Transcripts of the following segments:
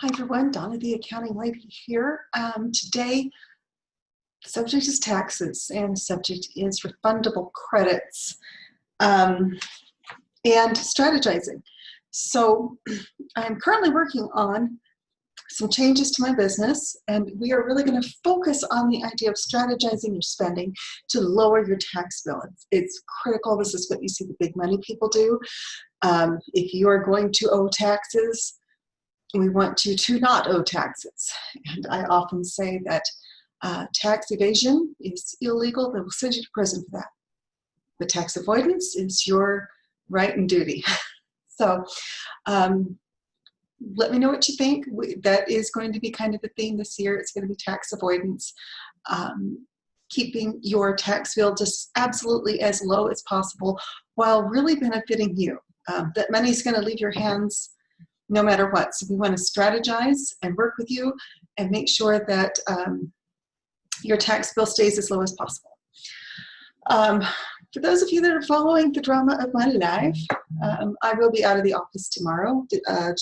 Hi everyone, Donna the accounting lady here. Today, the subject is taxes and the subject is refundable credits and strategizing. So I'm currentently working on some changes to my business, and we are really going to focus on the idea of strategizing your spending to lower your tax bill. It's critical. This is what you see the big money people do. If you are going to owe taxes, we want you to not owe taxes. And I often say that tax evasion is illegal. They will send you to prison for that. But tax avoidance is your right and duty. So let me know what you think. That is going to be kind of the theme this year. It's going to be tax avoidance, keeping your tax bill just absolutely as low as possible while really benefiting you. That money is going to leave your hands no matter what. So we want to strategize and work with you and make sure that your tax bill stays as low as possible. For those of you that are following the drama of my life, I will be out of the office tomorrow,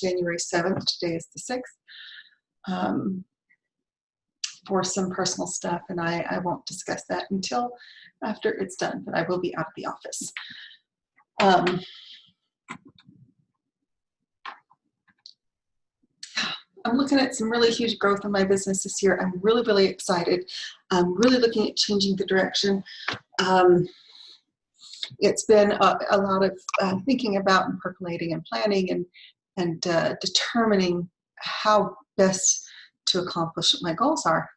January 7th. Today is the 6th, for some personal stuff, and I won't discuss that until after it's done, but I will be out of the office. I'm looking at some really huge growth in my business this year. I'm really, really excited. I'm really looking at changing the direction. It's been a lot of thinking about and percolating and planning and determining how best to accomplish what my goals are.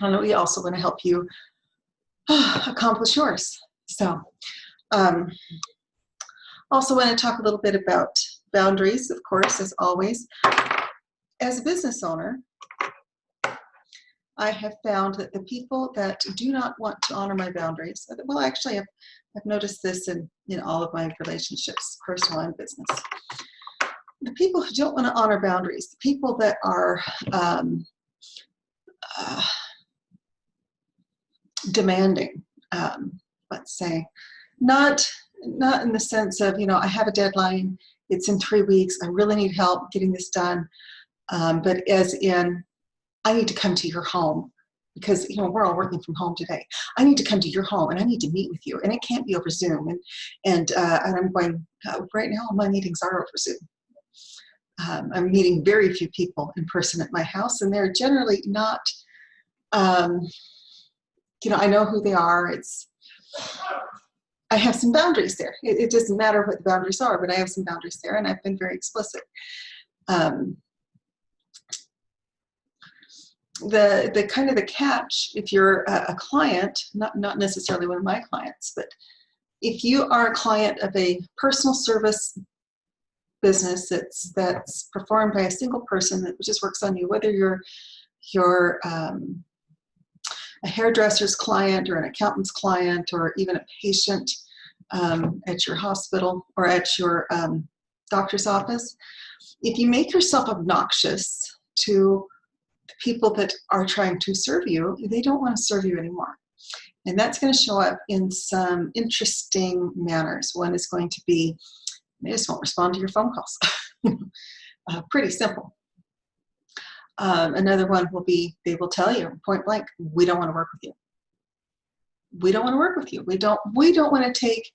I know we also want to help you accomplish yours. So also want to talk a little bit about boundaries, of course, as always. As a business owner, I have found that the people that do not want to honor my boundaries, well, actually, I've noticed this in all of my relationships, personal and business. The people who don't want to honor boundaries, the people that are demanding, let's say, not in the sense of, I have a deadline, it's in 3 weeks, I really need help getting this done. But as in, I need to come to your home because we're all working from home today. I need to come to your home and I need to meet with you, and it can't be over Zoom. And I'm going, right now all my meetings are over Zoom. I'm meeting very few people in person at my house, and they're generally not. I know who they are. I have some boundaries there. It doesn't matter what the boundaries are, but I have some boundaries there, and I've been very explicit. The kind of the catch, if you're a client, not necessarily one of my clients, but if you are a client of a personal service business that's performed by a single person that just works on you, whether you're a hairdresser's client or an accountant's client or even a patient at your hospital or at your doctor's office, if you make yourself obnoxious to the people that are trying to serve you, they don't want to serve you anymore. And that's going to show up in some interesting manners. One is going to be, they just won't respond to your phone calls. Pretty simple. Another one will be, they will tell you point blank, we don't want to work with you. We don't want to work with you. We don't want to take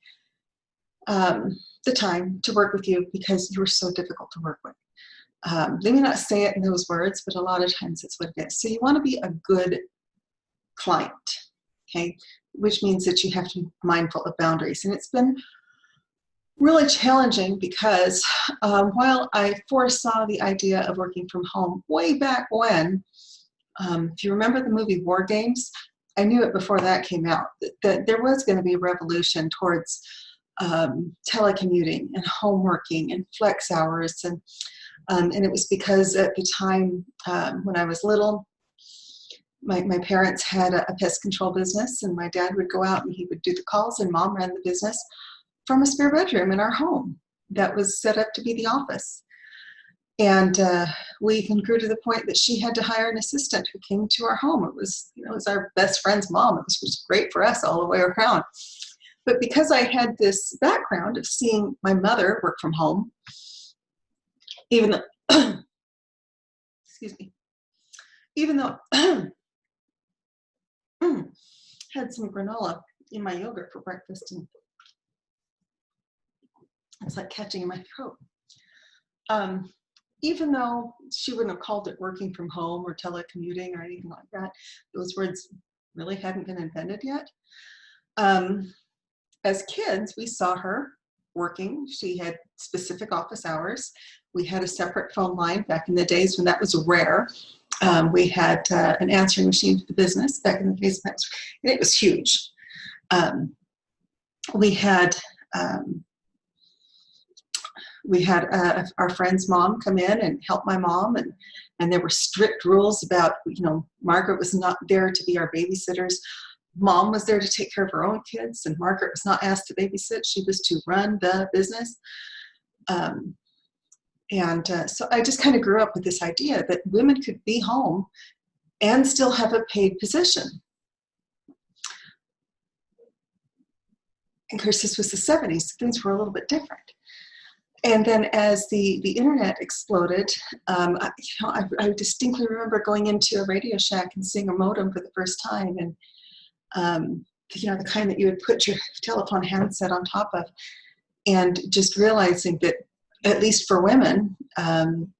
the time to work with you because you're so difficult to work with. They may not say it in those words, but a lot of times it's what it is. So you want to be a good client, okay? Which means that you have to be mindful of boundaries. And it's been really challenging because while I foresaw the idea of working from home way back when, if you remember the movie War Games, I knew it before that came out, that there was going to be a revolution towards telecommuting and home working and flex hours. And it was because at the time when I was little, my parents had a pest control business, and my dad would go out and he would do the calls, and mom ran the business from a spare bedroom in our home that was set up to be the office. And we even grew to the point that she had to hire an assistant who came to our home. It was our best friend's mom. It was great for us all the way around. But because I had this background of seeing my mother work from home, even though excuse me, even though had some granola in my yogurt for breakfast, and it's like catching in my throat. Even though she wouldn't have called it working from home or telecommuting or anything like that, those words really hadn't been invented yet. As kids, we saw her working. She had specific office hours. We had a separate phone line back in the days when that was rare. We had an answering machine for the business back in the days, and it was huge. We had our friend's mom come in and help my mom, and there were strict rules about, Margaret was not there to be our babysitters. Mom was there to take care of her own kids, and Margaret was not asked to babysit. She was to run the business. So I just kind of grew up with this idea that women could be home and still have a paid position. And of course, this was the 70s. Things were a little bit different. And then as the internet exploded, I distinctly remember going into a Radio Shack and seeing a modem for the first time, and the kind that you would put your telephone handset on top of, and just realizing that, at least for women,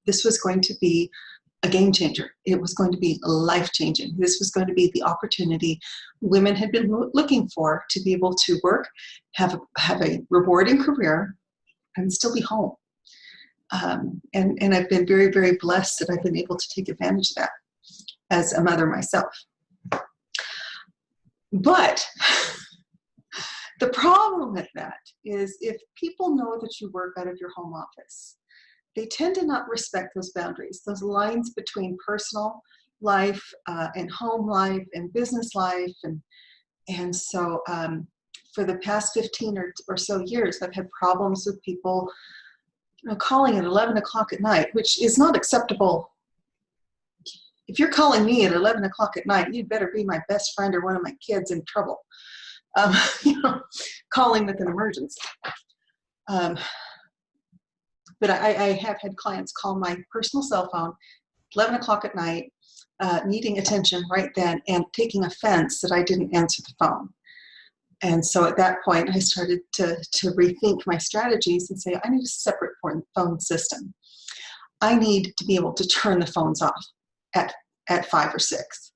this was going to be a game changer. It was going to be life-changing. This was going to be the opportunity women had been looking for, to be able to work, have a rewarding career, and still be home. And I've been very, very blessed that I've been able to take advantage of that as a mother myself. But the problem with that is, if people know that you work out of your home office, they tend to not respect those boundaries, those lines between personal life and home life and business life. And so for the past 15 or so years, I've had problems with people calling at 11 o'clock at night, which is not acceptable. If you're calling me at 11 o'clock at night, you'd better be my best friend or one of my kids in trouble. Calling with an emergency. But I have had clients call my personal cell phone 11 o'clock at night, needing attention right then, and taking offense that I didn't answer the phone. And so at that point, I started to rethink my strategies and say, I need a separate phone system. I need to be able to turn the phones off at 5 or 6.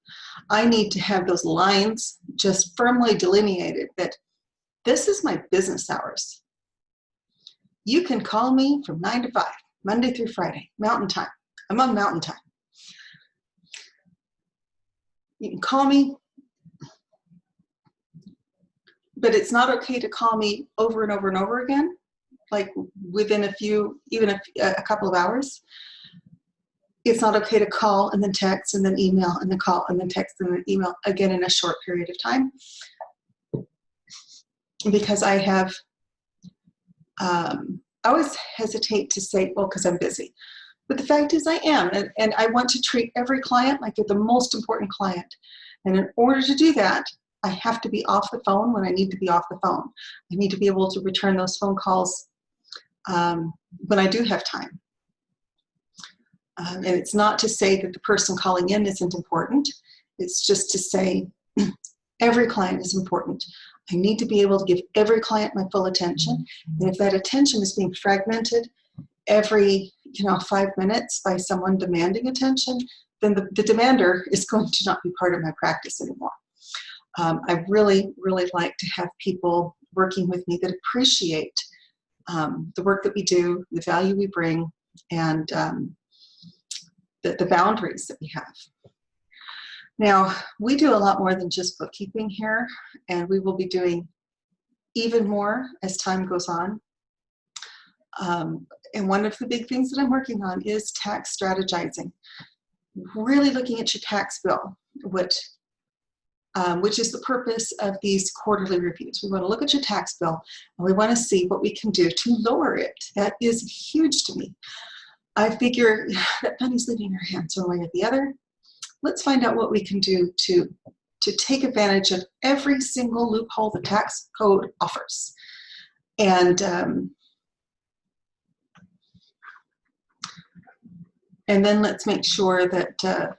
I need to have those lines just firmly delineated that this is my business hours. You can call me from 9 to 5, Monday through Friday, Mountain Time. I'm on Mountain Time. You can call me, but it's not okay to call me over and over and over again, like within a couple of hours. It's not okay to call and then text and then email and then call and then text and then email again in a short period of time. Because I have, I always hesitate to say, well, because I'm busy. But the fact is I am, and I want to treat every client like they're the most important client. And in order to do that, I have to be off the phone when I need to be off the phone. I need to be able to return those phone calls when I do have time. And it's not to say that the person calling in isn't important. It's just to say every client is important. I need to be able to give every client my full attention. And if that attention is being fragmented every 5 minutes by someone demanding attention, then the demander is going to not be part of my practice anymore. I really, really like to have people working with me that appreciate the work that we do, the value we bring, and the boundaries that we have. Now, we do a lot more than just bookkeeping here, and we will be doing even more as time goes on. And one of the big things that I'm working on is tax strategizing. Really looking at your tax bill, which is the purpose of these quarterly reviews. We want to look at your tax bill, and we want to see what we can do to lower it. That is huge to me. I figure that money's leaving your hands one way or the other. Let's find out what we can do to take advantage of every single loophole the tax code offers. And And then let's make sure that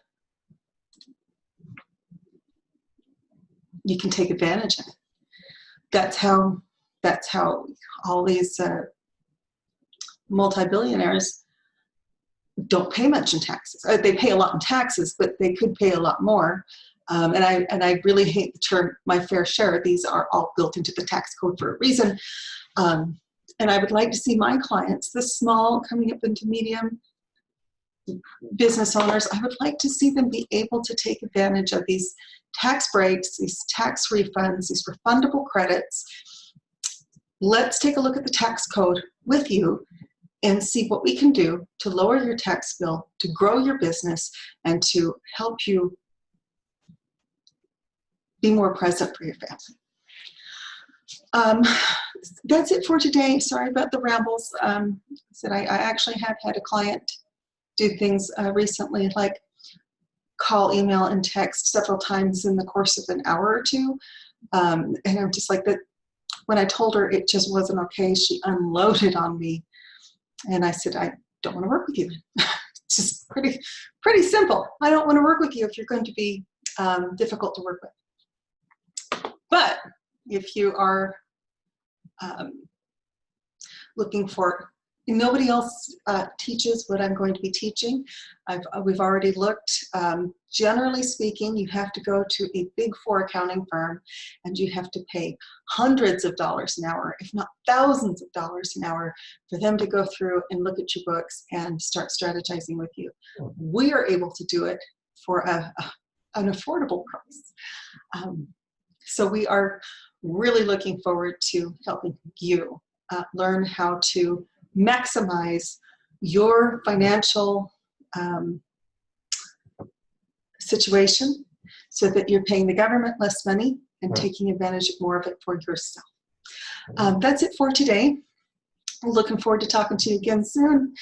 you can take advantage of it. That's how all these multi-billionaires don't pay much in taxes. They pay a lot in taxes, but they could pay a lot more. And I really hate the term "my fair share." These are all built into the tax code for a reason. And I would like to see my clients, the small coming up into medium business owners, I would like to see them be able to take advantage of these tax breaks, these tax refunds, these refundable credits. Let's take a look at the tax code with you and see what we can do to lower your tax bill, to grow your business, and to help you be more present for your family. That's it for today. Sorry about the rambles. I actually have had a client do things recently, like call, email, and text several times in the course of an hour or two. And I'm just like that. When I told her it just wasn't okay, she unloaded on me. And I said, I don't want to work with you. It's just pretty simple. I don't want to work with you if you're going to be difficult to work with. But if you are looking for, nobody else teaches what I'm going to be teaching. We've already looked. Generally speaking, you have to go to a Big Four accounting firm, and you have to pay hundreds of dollars an hour, if not thousands of dollars an hour, for them to go through and look at your books and start strategizing with you. We are able to do it for an affordable price. So we are really looking forward to helping you learn how to maximize your financial situation so that you're paying the government less money and taking advantage of more of it for yourself. That's it for today. Looking forward to talking to you again soon.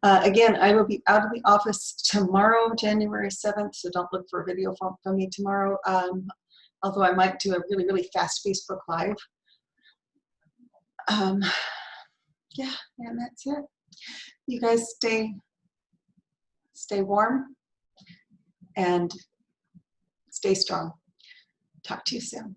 Again, I will be out of the office tomorrow, January 7th, so don't look for a video from me tomorrow, although I might do a really fast Facebook Live. Yeah, and that's it. You guys stay warm and stay strong. Talk to you soon.